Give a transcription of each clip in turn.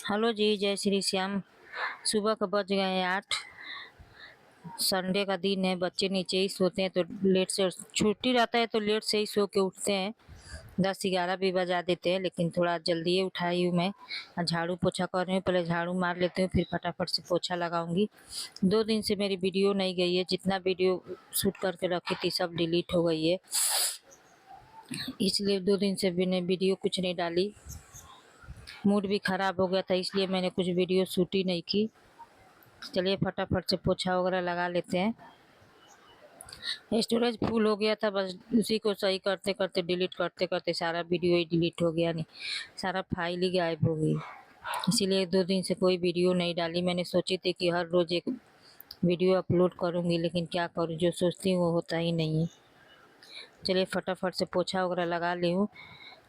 Hello जी, जय श्री श्याम। सुबह का बज गए हैं 8। संडे का दिन है, बच्चे नीचे ही सोते हैं तो लेट से, छुट्टी रहता है तो लेट से ही सो के उठते हैं। 10-11 भी बजा देते हैं, लेकिन थोड़ा जल्दी ही उठाई हूँ मैं। झाड़ू पोछा कर रही हूँ, पहले झाड़ू मार लेती हूँ, फिर फटाफट से पोछा लगाऊंगी। 2 दिन से मेरी वीडियो नहीं गई है, जितना वीडियो शूट करके रखी थी सब डिलीट हो गई है, इसलिए 2 दिन से मैंने वीडियो कुछ नहीं डाली। मूड भी खराब हो गया था, इसलिए मैंने कुछ वीडियो शूट ही नहीं की। चलिए फटाफट से पोछा वगैरह लगा लेते हैं। स्टोरेज फुल हो गया था, बस उसी को सही करते करते, डिलीट करते करते सारा वीडियो ही डिलीट हो गया, नहीं सारा फाइल ही गायब हो गई। इसीलिए 2 दिन से कोई वीडियो नहीं डाली। मैंने सोची थी कि हर रोज एक वीडियो अपलोड करूंगी, लेकिन क्या करूँ, जो सोचती हूँ वो होता ही नहीं है। चलिए फटाफट से पोछा वगैरह लगा ली हूँ,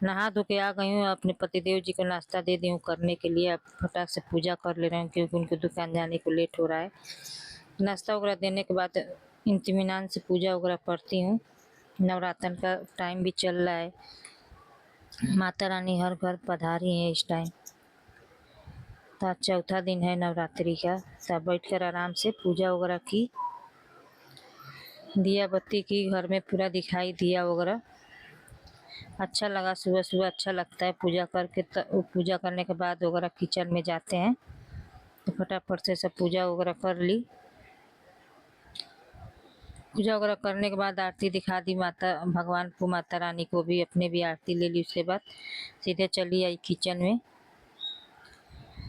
नहा धो के आ गई हूँ। अपने पतिदेव जी को नाश्ता दे दी हूँ करने के लिए। अब फटाक से पूजा कर ले रहे हैं, क्योंकि उनकी दुकान जाने को लेट हो रहा है। नाश्ता वगैरह देने के बाद इत्मीनान से पूजा वगैरह करती हूँ। नवरात्र का टाइम भी चल रहा है, माता रानी हर घर पधारी है इस टाइम। तो आज चौथा दिन है नवरात्रि का। सब बैठकर आराम से पूजा वगैरह की, दिया बत्ती की, घर में पूरा दिखाई दिया वगैरह। अच्छा लगा, सुबह सुबह अच्छा लगता है पूजा करके। पूजा करने के बाद वगैरह किचन में जाते हैं, तो फटाफट से सब पूजा वगैरह कर ली। पूजा वगैरह करने के बाद आरती दिखा दी माता भगवान को, माता रानी को भी, अपने भी आरती ले ली। उसके बाद सीधे चली आई किचन में,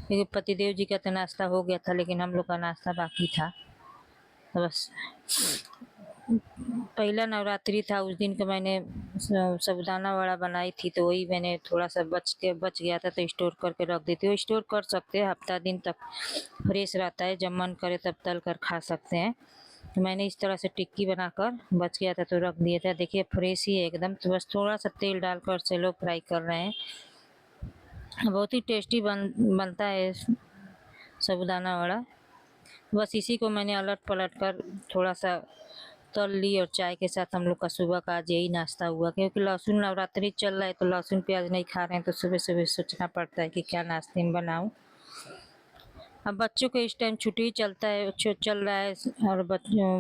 क्योंकि पतिदेव जी का तो नाश्ता हो गया था, लेकिन हम लोग का नाश्ता बाकी था। तो बस पहला नवरात्रि था, उस दिन का मैंने साबूदाना वड़ा बनाई थी, तो वही मैंने थोड़ा सा बच गया था, तो स्टोर करके रख देती हूँ। स्टोर कर सकते हैं, हफ्ता दिन तक फ्रेश रहता है, जब मन करे तब तल कर खा सकते हैं। तो मैंने इस तरह से टिक्की बनाकर, बच गया था तो रख दिया था। देखिए फ्रेश ही है एकदम। तो बस थोड़ा सा तेल डालकर सेलो फ्राई कर रहे हैं। बहुत ही टेस्टी बनता है साबूदाना वड़ा। बस इसी को मैंने अलट पलट कर थोड़ा सा तल ली, और चाय के साथ हम लोग का सुबह का आज यही नाश्ता हुआ। क्योंकि लहसुन नवरात्रि चल रहा है, तो लहसुन प्याज नहीं खा रहे हैं, तो सुबह सुबह सोचना पड़ता है कि क्या नाश्ते में बनाऊं। अब बच्चों को इस टाइम छुट्टी चलता है, चल रहा है, और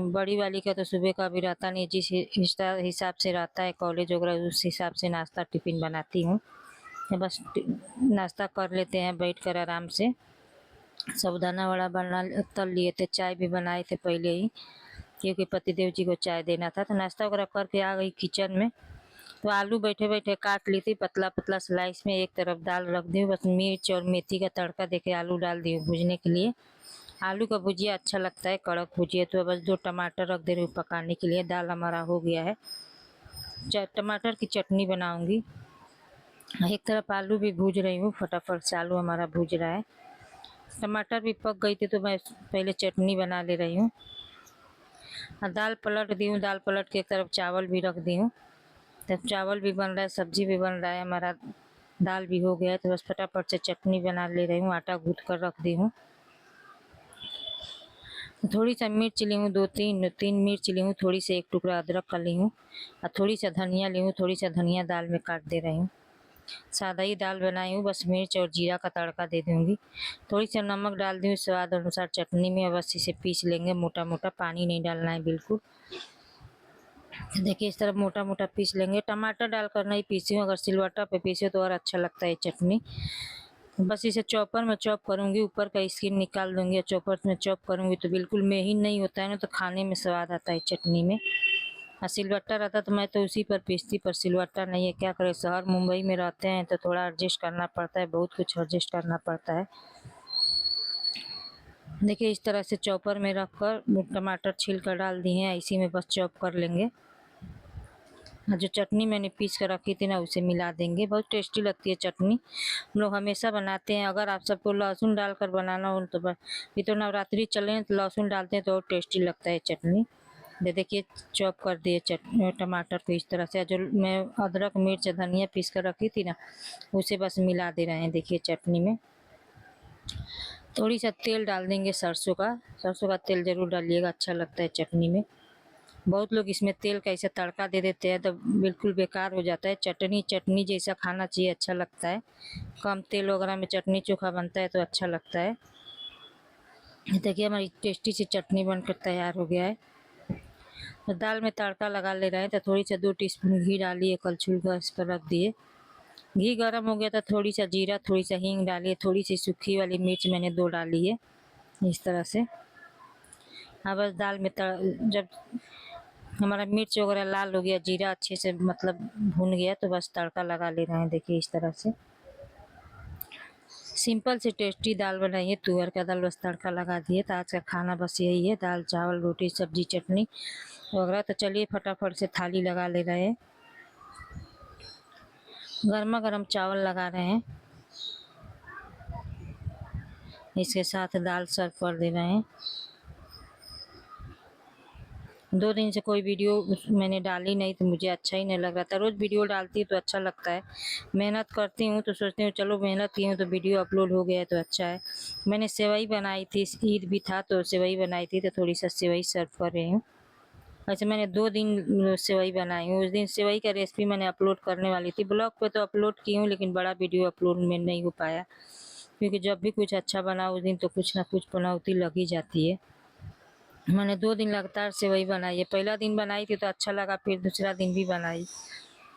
बड़ी वाली का तो सुबह का भी रहता नहीं, जिस हिसाब से रहता है कॉलेज वगैरह, उस हिसाब से नाश्ता टिफिन बनाती हूँ। बस नाश्ता कर लेते हैं बैठ कर आराम से। साबूदाना वड़ा बना तल लिए थे, चाय भी बनाए थे पहले ही, क्योंकि पतिदेव जी को चाय देना था। तो नाश्ता वगैरह करके आ गई किचन में। तो आलू बैठे बैठे काट ली थी पतला पतला स्लाइस में, एक तरफ दाल रख दी, बस मिर्च और मेथी का तड़का देके आलू डाल दी भूजने के लिए। आलू का भुजिया अच्छा लगता है, कड़क भुजिया। तो बस 2 टमाटर रख दे रही हूँ पकाने के लिए। दाल हमारा हो गया है, टमाटर की चटनी बनाऊंगी। एक तरफ आलू भी भूज रही हूँ, फटाफट से आलू हमारा भूज रहा है। टमाटर भी पक गई थी, तो मैं पहले चटनी बना ले रही हूँ। दाल पलट दी हूँ, दाल पलट के एक तरफ चावल भी रख दी हूँ। तब चावल भी बन रहा है, सब्जी भी बन रहा है, हमारा दाल भी हो गया है। तो बस फटाफट से चटनी बना ले रही हूँ, आटा गूँथ कर रख दी हूँ। थोड़ी सा मिर्च ली हूँ, 2-3 मिर्च ली हूँ, थोड़ी सी 1 टुकड़ा अदरक का ली हूँ, और थोड़ी सा धनिया ली हूँ। थोड़ी सा धनिया दाल में काट दे रही हूँ। सादा ही दाल बनाई हूँ, बस मिर्च और जीरा का तड़का दे दूँगी। थोड़ी सा नमक डाल दूँ स्वाद अनुसार चटनी में। बस इसे पीस लेंगे मोटा मोटा, पानी नहीं डालना है बिल्कुल। देखिए इस तरह मोटा मोटा पीस लेंगे। टमाटर डालकर नहीं पीसी हूँ, अगर सिलवट्टा पे पीसे तो और अच्छा लगता है चटनी। बस इसे चॉपर में चॉप करूँगी, ऊपर का स्किन निकाल दूँगी। चॉपर में चॉप करूँगी तो बिल्कुल महीन नहीं होता है ना, तो खाने में स्वाद आता है चटनी में। और सिलवट्टा रहता तो मैं तो उसी पर पीसती, पर सिलवट्टा नहीं है, क्या करें, शहर मुंबई में रहते हैं तो थोड़ा एडजस्ट करना पड़ता है, बहुत कुछ एडजस्ट करना पड़ता है। देखिए इस तरह से चॉपर में रख कर टमाटर छील कर डाल दिए हैं, इसी में बस चॉप कर लेंगे। जो चटनी मैंने पीस कर रखी थी ना, उसे मिला देंगे। बहुत टेस्टी लगती है चटनी, हम लोग हमेशा बनाते हैं। अगर आप सबको लहसुन डालकर बनाना हो तो ये तो नवरात्रि चल रहे हैं तो लहसुन डालते हैं तो और टेस्टी लगता है चटनी। देखिए चॉप कर दिए टमाटर को इस तरह से। जो मैं अदरक मिर्च धनिया पीस कर रखी थी ना, उसे बस मिला दे रहे हैं। देखिए चटनी में थोड़ी सा तेल डाल देंगे, सरसों का तेल जरूर डालिएगा, अच्छा लगता है चटनी में। बहुत लोग इसमें तेल का ऐसे तड़का दे देते हैं तो बिल्कुल बेकार हो जाता है। चटनी चटनी जैसा खाना चाहिए, अच्छा लगता है। कम तेल वगैरह में चटनी चोखा बनता है तो अच्छा लगता है। देखिए हमारी टेस्टी सी चटनी बनकर तैयार हो गया है। तो दाल में तड़का लगा ले रहे हैं तो थोड़ी सा 2 टीस्पून घी डालिए, कलछुल गैस पर रख दिए। घी गर्म हो गया तो थोड़ी सा जीरा, थोड़ी सा हींग डालिए, थोड़ी सी सूखी वाली मिर्च मैंने 2 डाली है इस तरह से। हाँ बस दाल में जब हमारा मिर्च वगैरह लाल हो गया, जीरा अच्छे से मतलब भुन गया, तो बस तड़का लगा ले रहे हैं। देखिए इस तरह से सिंपल से टेस्टी दाल बनाइए, तुअर का दाल, बस तड़का लगा दिए। तो आज का खाना बस यही है, दाल चावल रोटी सब्जी चटनी वगैरह। तो चलिए फटाफट से थाली लगा ले रहे हैं। गर्मा गर्म चावल लगा रहे हैं, इसके साथ दाल सर्व कर दे रहे हैं। 2 दिन से कोई वीडियो मैंने डाली नहीं तो मुझे अच्छा ही नहीं लग रहा था। रोज़ वीडियो डालती हूँ तो अच्छा लगता है, मेहनत करती हूँ तो सोचती हूँ चलो मेहनत की हूँ तो वीडियो अपलोड हो गया है तो अच्छा है। मैंने सेवई बनाई थी, ईद भी था तो सेवई बनाई थी, तो थोड़ी सा सेवई सर्व कर रही हूँ। वैसे मैंने 2 दिन सेवई बनाई हूँ। उस दिन सेवई का रेसिपी मैंने अपलोड करने वाली थी, ब्लॉग पे तो अपलोड की हूँ लेकिन बड़ा वीडियो अपलोड में नहीं हो पाया, क्योंकि जब भी कुछ अच्छा बनाओ उस दिन तो कुछ ना कुछ पनौती लग ही जाती है। मैंने 2 दिन लगातार सेवई बनाई है। पहला दिन बनाई थी तो अच्छा लगा, फिर दूसरा दिन भी बनाई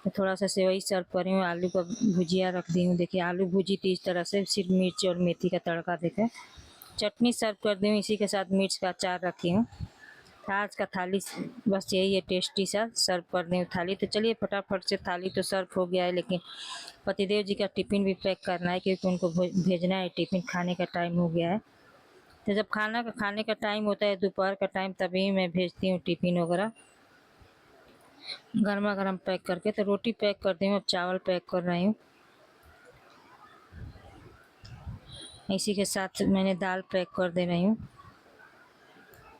तो थोड़ा सा सेवई सर्व कर रही हूँ। आलू का भुजिया रख दी हूँ, देखिए आलू भुजी थी इस तरह से, सिर्फ मिर्च और मेथी का तड़का देकर। चटनी सर्व कर दी हूँ, इसी के साथ मिर्च का अचार रखी हूँ। आज का थाली बस यही है, टेस्टी सा सर्व कर दी हूँ थाली। तो चलिए फटाफट से, थाली तो सर्व हो गया है लेकिन पतिदेव जी का टिफ़िन भी पैक करना है, क्योंकि उनको भेजना है टिफ़िन, खाने का टाइम हो गया है। तो जब खाने का टाइम होता है दोपहर का टाइम, तभी मैं भेजती हूँ टिफ़िन वगैरह गर्मा गर्म पैक करके। तो रोटी पैक कर दी हूँ, अब चावल पैक कर रही हूँ। इसी के साथ मैंने दाल पैक कर दे रही हूँ,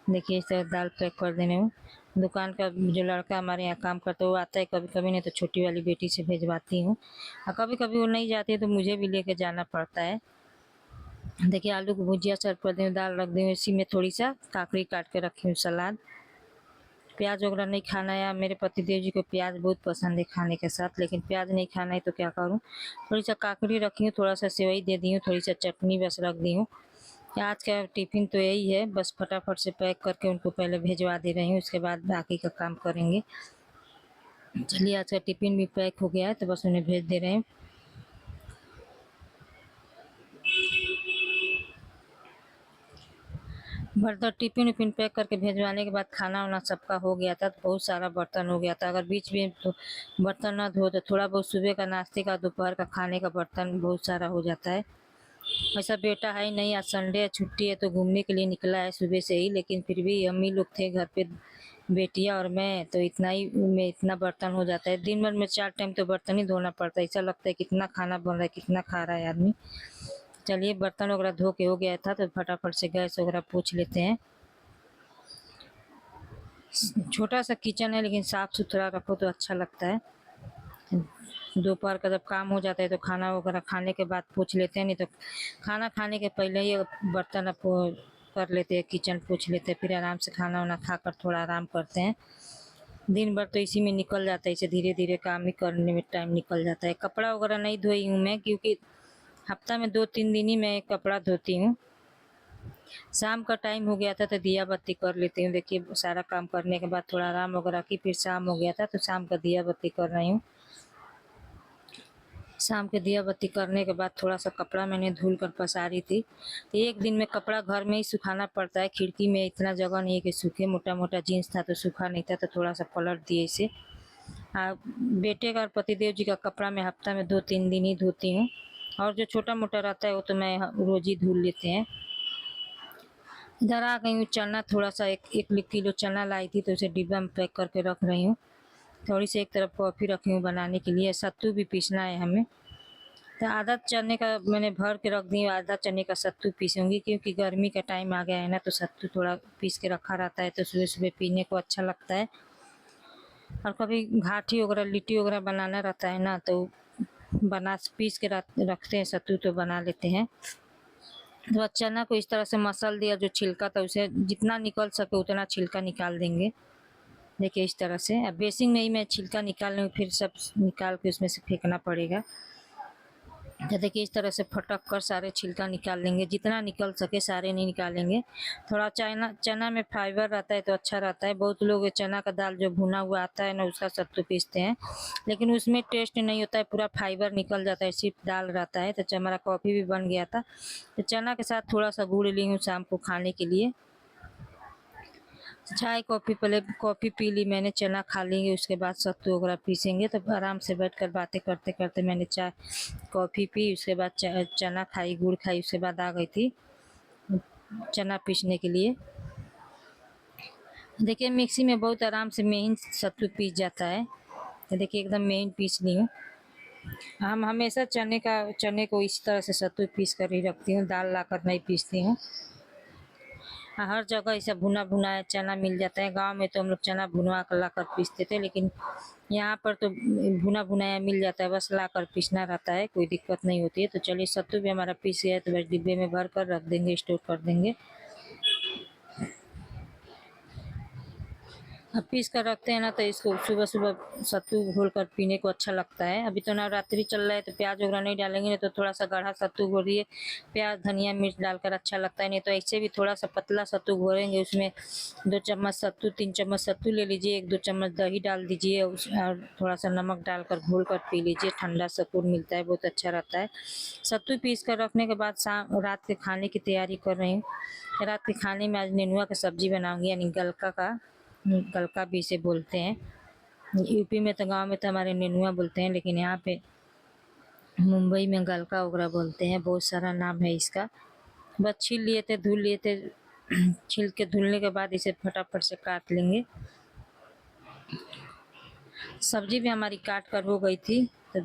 देखिए इस तरह दाल पैक कर दे रही हूँ। दुकान का जो लड़का हमारे यहाँ काम करता है वो आता है कभी कभी, नहीं तो छोटी वाली बेटी से भेजवाती हूँ, और कभी कभी वो नहीं जाती है तो मुझे भी लेके जाना पड़ता है। देखिए आलू की भुजिया सर्व कर दी हूँ, दाल रख दी हूँ, इसी में थोड़ी सा काकड़ी काट के रखी हूँ, सलाद। प्याज वगैरह नहीं खाना है, मेरे पतिदेव जी को प्याज बहुत पसंद है खाने के साथ, लेकिन प्याज नहीं खाना है तो क्या करूँ। थोड़ी सा काकड़ी रखी हूँ, थोड़ा सा सेवई दे दी हूँ, थोड़ी सा चटनी बस रख दी हूँ। आज का टिफ़िन तो यही है, बस फटाफट से पैक करके उनको पहले भिजवा दे रही हूँ, उसके बाद बाकी का काम करेंगे। चलिए आज का टिफ़िन भी पैक हो गया है तो बस उन्हें भेज दे रहे हैं। बर्तन टिफ़िन उफ़िन पैक करके भिजवाने के बाद खाना वाना सबका हो गया था, तो बहुत सारा बर्तन हो गया था। अगर बीच में तो बर्तन ना धो तो थोड़ा बहुत सुबह का नाश्ते का, दोपहर का खाने का बर्तन बहुत सारा हो जाता है। वैसा बेटा है ही नहीं, आज संडे है, छुट्टी है तो घूमने के लिए निकला है सुबह से ही, लेकिन फिर भी हम ही लोग थे घर पे, बेटियाँ और मैं, तो इतना ही में इतना बर्तन हो जाता है। दिन भर में 4 टाइम तो बर्तन ही धोना पड़ता है, ऐसा लगता है कितना खाना बन रहा है, कितना खा रहा है आदमी। चलिए बर्तन वगैरह धो के हो गया था तो फटाफट से गैस वगैरह पोंछ लेते हैं। छोटा सा किचन है लेकिन साफ़ सुथरा रखो तो अच्छा लगता है। दोपहर का जब काम हो जाता है तो खाना वगैरह खाने के बाद पोंछ लेते हैं, नहीं तो खाना खाने के पहले ही बर्तन कर लेते हैं, किचन पोंछ लेते हैं, फिर आराम से खाना वाना खाकर थोड़ा आराम करते हैं। दिन भर तो इसी में निकल जाता है, इसे धीरे धीरे काम ही करने में टाइम निकल जाता है। कपड़ा वगैरह नहीं धोई हूँ मैं, क्योंकि हफ्ता में 2-3 दिन ही मैं कपड़ा धोती हूँ। शाम का टाइम हो गया था तो दिया बत्ती कर लेती हूँ। देखिए सारा काम करने के बाद थोड़ा आराम वगैरह की, फिर शाम हो गया था तो शाम का दिया बत्ती कर रही हूँ। शाम के दिया बत्ती करने के बाद थोड़ा सा कपड़ा मैंने धुल कर पसारी थी, तो एक दिन में कपड़ा घर में ही सुखाना पड़ता है, खिड़की में इतना जगह नहीं है कि सूखे। मोटा मोटा जीन्स था तो सूखा नहीं था, तो थोड़ा सा पलट दिए इसे। बेटे का और पतिदेव जी का कपड़ा मैं हफ्ता में 2-3 दिन ही धोती हूँ, और जो छोटा मोटा रहता है वो तो मैं रोज़ ही धुल लेते हैं। इधर आ गई हूँ, चना थोड़ा सा 1 किलो चना लाई थी तो उसे डिब्बा में पैक करके रख रही हूँ। थोड़ी सी एक तरफ कॉफ़ी रखी हूँ बनाने के लिए, सत्तू भी पीसना है हमें, तो आधा चने का मैंने भर के रख दी, आधा चने का सत्तू पीसूँगी, क्योंकि गर्मी का टाइम आ गया है ना, तो सत्तू थोड़ा पीस के रखा रहता है तो सुबह सुबह पीने को अच्छा लगता है। और कभी घाटी वगैरह लिट्टी वगैरह बनाना रहता है ना, तो पीस के रखते हैं सत्तू, तो बना लेते हैं। तो चना को इस तरह से मसल दिया, जो छिलका था उसे जितना निकल सके उतना छिलका निकाल देंगे। देखिए इस तरह से। अब बेसिन में ही मैं छिलका निकाल लूँ, फिर सब निकाल के उसमें से फेंकना पड़ेगा। तो देखिए इस तरह से फटक कर सारे छिलका निकाल लेंगे, जितना निकल सके, सारे नहीं निकालेंगे। थोड़ा चना चना में फाइबर रहता है तो अच्छा रहता है। बहुत लोग चना का दाल जो भुना हुआ आता है ना, उसका सत्तू पीसते हैं, लेकिन उसमें टेस्ट नहीं होता है, पूरा फाइबर निकल जाता है, सिर्फ दाल रहता है। तो हमारा कॉफ़ी भी बन गया था। तो चना के साथ थोड़ा सा गुड़ ली हूँ शाम को खाने के लिए। चाय कॉफ़ी, पहले कॉफ़ी पी ली मैंने, चना खा लेंगे, उसके बाद सत्तू वगैरह पीसेंगे। तो आराम से बैठकर बातें करते करते मैंने चाय कॉफ़ी पी, उसके बाद चना खाई, गुड़ खाई, उसके बाद आ गई थी चना पीसने के लिए। देखिए मिक्सी में बहुत आराम से महीन सत्तू पीस जाता है। तो देखिए एकदम महीन पीस ली हूँ। हम हमेशा चने को इस तरह से सत्तू पीस कर ही रखती हूँ, दाल लाकर नहीं पीसती हूँ। हर जगह ऐसा भुना भुनाया चना मिल जाता है। गांव में तो हम लोग चना भुनवा कर ला कर पीसते थे, लेकिन यहाँ पर तो भुना भुनाया मिल जाता है, बस ला कर पीसना रहता है, कोई दिक्कत नहीं होती है। तो चलिए सत्तू भी हमारा पीस गया है, तो बस डिब्बे में भर कर रख देंगे, स्टोर कर देंगे। अब पीस कर रखते हैं ना, तो इसको सुबह सुबह सत्तू घोल कर पीने को अच्छा लगता है। अभी तो नवरात्रि चल रहा है, तो प्याज वगैरह नहीं डालेंगे, नहीं तो थोड़ा सा गाढ़ा सत्तू घोलिए, प्याज धनिया मिर्च डालकर अच्छा लगता है। नहीं तो ऐसे भी थोड़ा सा पतला सत्तू घोलेंगे, उसमें 2 चम्मच सत्तू, 3 चम्मच सत्तू ले लीजिए, 1-2 चम्मच दही डाल दीजिए, और थोड़ा सा नमक डालकर घोल कर पी लीजिए। ठंडा सुकून मिलता है, बहुत अच्छा रहता है। सत्तू पीस कर रखने के बाद रात के खाने की तैयारी कर रही हूँ। रात के खाने में आज नेनुआ का सब्जी बनाऊंगी, यानी गलका भी इसे बोलते हैं। यूपी में तो, गांव में तो हमारे नेनुआ बोलते हैं, लेकिन यहाँ पे मुंबई में गलका वगैरह बोलते हैं। बहुत सारा नाम है इसका। बस छील लिए थे, धुल लिए थे। छील के धुलने के बाद इसे फटाफट से काट लेंगे। सब्जी भी हमारी काट कर हो गई थी, तो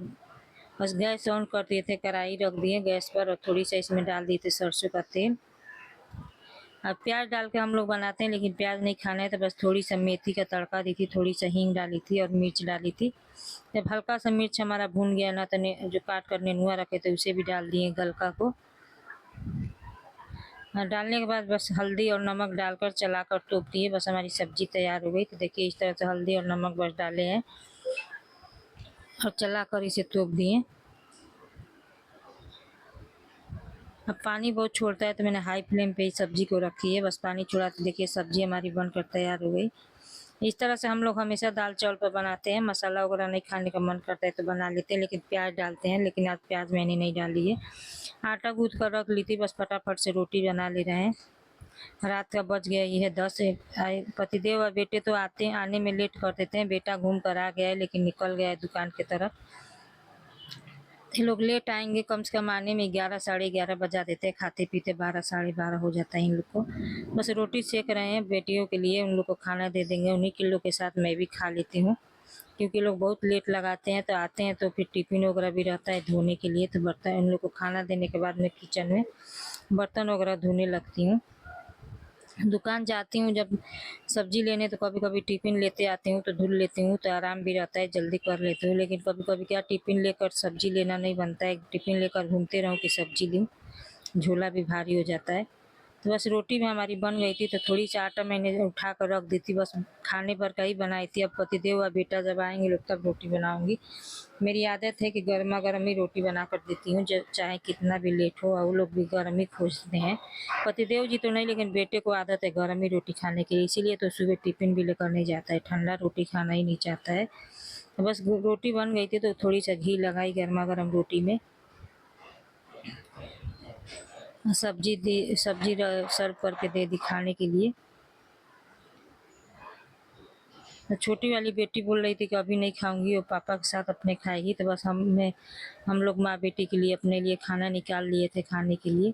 बस गैस ऑन कर दिए थे, कढ़ाई रख दिए गैस पर, और थोड़ी सा इसमें डाल दिए थे सरसों का तेल। अब प्याज डाल के हम लोग बनाते हैं, लेकिन प्याज नहीं खाना है, तो बस थोड़ी सा मेथी का तड़का दी थी, थोड़ी सा हींग डाली थी और मिर्च डाली थी। जब हल्का सा मिर्च हमारा भून गया ना, तो जो काट कर नेनुआ रखे थे उसे भी डाल दिए गलका को। डालने के बाद बस हल्दी और नमक डालकर चलाकर तोप दिए, बस हमारी सब्जी तैयार हो गई। तो देखिए इस तरह से हल्दी और नमक बस डाले हैं और चलाकर इसे तोप दिए। अब पानी बहुत छोड़ता है, तो मैंने हाई फ्लेम पे ही सब्जी को रखी है, बस पानी छोड़ा। तो देखिए सब्जी हमारी बनकर तैयार हो गई। इस तरह से हम लोग हमेशा दाल चावल पर बनाते हैं। मसाला वगैरह नहीं खाने का मन करता है तो बना लेते हैं, लेकिन प्याज डालते हैं, लेकिन आज प्याज मैंने नहीं डाली है। आटा गूँथ कर रख ली थी, बस फटाफट से रोटी बना ले रहे हैं। रात का बज गया ये है 10। पतिदेव और बेटे तो आने में लेट कर देते हैं। बेटा घूम कर आ गया है, लेकिन निकल गया है दुकान की तरफ। ये लोग लेट आएंगे, कम से कम आने में 11 साढ़े 11 बजा देते हैं, खाते पीते 12 साढ़े 12 हो जाता है इन लोग को। बस रोटी सेक रहे हैं बेटियों के लिए, उन लोग को खाना दे देंगे। उन्हीं के लोग के साथ मैं भी खा लेती हूँ, क्योंकि लोग बहुत लेट लगाते हैं, तो आते हैं तो फिर टिफिन वगैरह भी रहता है धोने के लिए। तो बर्तन उन लोग को खाना देने के बाद मैं किचन में बर्तन वगैरह धोने लगती हूँ। दुकान जाती हूँ जब सब्जी लेने, तो कभी कभी टिफिन लेते आती हूँ, तो धुल लेती हूँ, तो आराम भी रहता है, जल्दी कर लेती हूँ। लेकिन कभी कभी क्या, टिफिन लेकर सब्जी लेना नहीं बनता है, टिफिन लेकर घूमते रहूँ कि सब्जी लूँ, झोला भी भारी हो जाता है। तो बस रोटी भी हमारी बन गई थी, तो थोड़ी सा आटा मैंने उठा कर रख दी थी, बस खाने भर का ही बनाई थी। अब पतिदेव और बेटा जब आएंगे लोग तब रोटी बनाऊंगी। मेरी आदत है कि गर्मा गर्म ही रोटी बना कर देती हूँ, चाहे कितना भी लेट हो, और वो लोग भी गर्म ही खोजते हैं। पतिदेव जी तो नहीं, लेकिन बेटे को आदत है गर्म ही रोटी खाने की, इसीलिए तो सुबह टिफिन भी लेकर नहीं जाता है, ठंडा रोटी खाना ही नहीं चाहता है। तो बस रोटी बन गई थी, तो थोड़ी सा घी लगाई गर्मा गर्म रोटी में, सब्जी सर्व करके दे दी खाने के लिए। तो छोटी वाली बेटी बोल रही थी कि अभी नहीं खाऊंगी, वो पापा के साथ अपने खाएगी। तो बस हम लोग माँ बेटी के लिए अपने लिए खाना निकाल लिए थे खाने के लिए।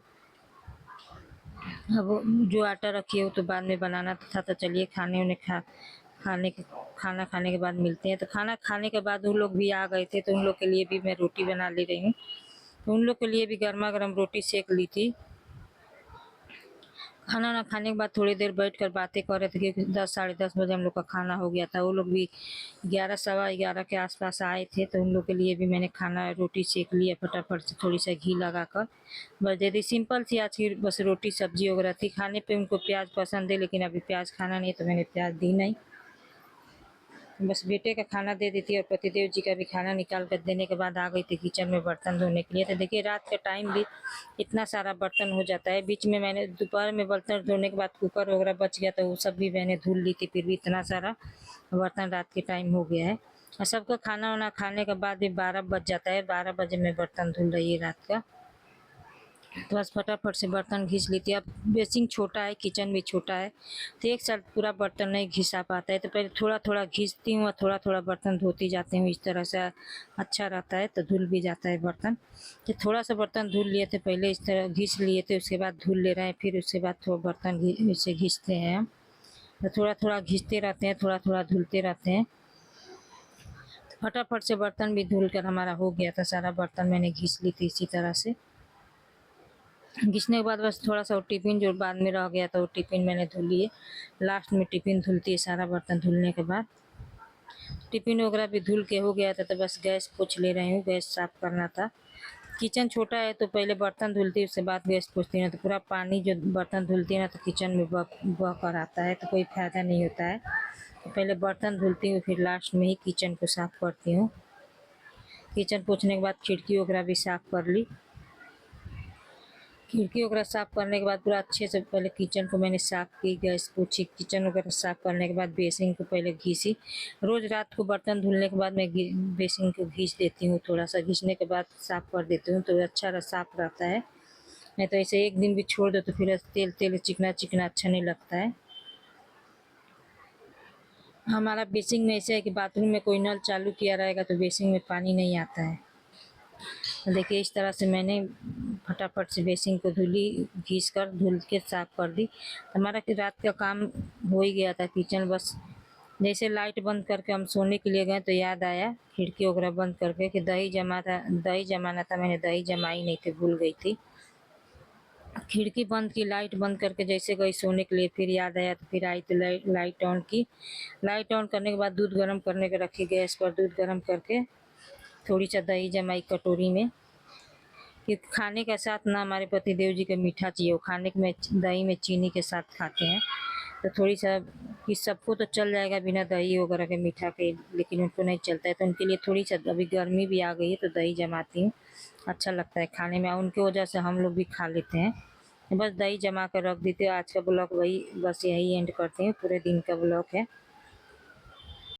अब जो आटा रखी है वो तो बाद में बनाना था, तो चलिए खाने के खाना खाने के बाद मिलते हैं। तो खाना खाने के बाद उन लोग भी आ गए थे, तो उन लोग के लिए भी मैं रोटी बना ले रही हूँ। तो उन लोग के लिए भी गर्मा गर्म रोटी सेक ली थी। खाना ना खाने के बाद थोड़ी देर बैठ कर बातें कर रहे थे, क्योंकि 10 साढ़े 10 बजे हम लोग का खाना हो गया था। वो लोग भी 11 सवा 11 के आसपास आए थे, तो उन लोग के लिए भी मैंने खाना रोटी सेक लिया फटाफट से, थोड़ी सा घी लगा कर बस दे दी। सिंपल सी आज की बस रोटी सब्जी वगैरह थी। खाने पे उनको प्याज पसंद है, लेकिन अभी प्याज खाना नहीं है, तो मैंने प्याज दी नहीं। बस बेटे का खाना दे देती और पतिदेव जी का भी खाना निकाल कर देने के बाद आ गई थी किचन में बर्तन धोने के लिए। तो देखिए रात का टाइम भी इतना सारा बर्तन हो जाता है। बीच में मैंने दोपहर में बर्तन धोने के बाद कुकर वगैरह बच गया तो वो सब भी मैंने धुल ली थी, फिर भी इतना सारा बर्तन रात के टाइम हो गया है। और सबका खाना वाना खाने के बाद भी 12 बज जाता है। 12 बजे मैं बर्तन धुल रही है रात का। तो बस फटाफट से बर्तन घिस ली थी। अब बेसिन छोटा है, किचन भी छोटा है, तो एक साथ पूरा बर्तन नहीं घिसा पाता है, तो पहले थोड़ा थोड़ा घिसती हूँ और थोड़ा थोड़ा बर्तन धोती जाती हूँ। इस तरह से अच्छा रहता है, तो धुल भी जाता है बर्तन। तो थोड़ा सा बर्तन धुल लिए थे पहले, इस तरह घिस लिए थे, उसके बाद धुल ले रहे हैं, फिर उसके बाद थोड़ा बर्तन इसे घिसते हैं हम। तो थोड़ा थोड़ा घिसते रहते हैं, थोड़ा थोड़ा धुलते रहते हैं। फटाफट से बर्तन भी धुल कर हमारा हो गया था, सारा बर्तन मैंने घिस ली थी इसी तरह से। घिसने के बाद बस थोड़ा सा वो टिफ़िन जो बाद में रह गया था वो टिफ़िन मैंने धुल लिए। लास्ट में टिफ़िन धुलती है सारा बर्तन धुलने के बाद। टिफ़िन वगैरह भी धुल के हो गया था, तो बस गैस पोंछ ले रही हूँ, गैस साफ़ करना था। किचन छोटा है तो पहले बर्तन धुलती हूँ, उसके बाद गैस पोंछती हूँ, तो पूरा पानी जो बर्तन धुलती है ना तो किचन में बह कर आता है, तो कोई फ़ायदा नहीं होता है। तो पहले बर्तन धुलती हूँ, फिर लास्ट में ही किचन को साफ़ करती हूँ। किचन पोंछने के बाद खिड़की वगैरह भी साफ़ कर ली। खिड़की वगैरह साफ़ करने के बाद पूरा अच्छे से पहले किचन को मैंने साफ़ की, गैस पोंछी, किचन वगैरह साफ़ करने के बाद बेसिन को पहले घिसी। रोज़ रात को बर्तन धुलने के बाद मैं बेसिन को घिस देती हूँ, थोड़ा सा घिसने के बाद साफ़ कर देती हूँ, तो अच्छा साफ़ रहता है। नहीं तो ऐसे एक दिन भी छोड़ दो तो फिर तेल तेल चिकना चिकना अच्छा नहीं लगता है। हमारा बेसिन में ऐसे है कि बाथरूम में कोई नल चालू किया रहेगा तो बेसिन में पानी नहीं आता है। देखिए इस तरह से मैंने फटाफट से बेसिन को घिस कर धुल के साफ़ कर दी। हमारा रात का काम हो ही गया था। किचन बस जैसे लाइट बंद करके हम सोने के लिए गए तो याद आया खिड़की वगैरह बंद करके कि दही जमाना था, मैंने दही जमाई नहीं थी, भूल गई थी। खिड़की बंद की, लाइट बंद करके जैसे गई सोने के लिए, फिर याद आया तो फिर आई तो लाइट ऑन की। लाइट ऑन करने के बाद दूध गर्म करने के रखी गैस पर, दूध गर्म करके थोड़ी सा दही जमाई कटोरी में, कि खाने के साथ ना हमारे पति देव जी को मीठा चाहिए, वो खाने में दही में चीनी के साथ खाते हैं। तो थोड़ी सा कि सबको तो चल जाएगा बिना दही वगैरह के मीठा के, लेकिन उनको नहीं चलता है, तो उनके लिए थोड़ी सा, अभी गर्मी भी आ गई है तो दही जमाती हूँ, अच्छा लगता है खाने में, उनकी वजह से हम लोग भी खा लेते हैं। बस दही जमा कर रख देते हैं। आज का ब्लॉग वही, बस यही एंड करते हैं, पूरे दिन का ब्लॉग है।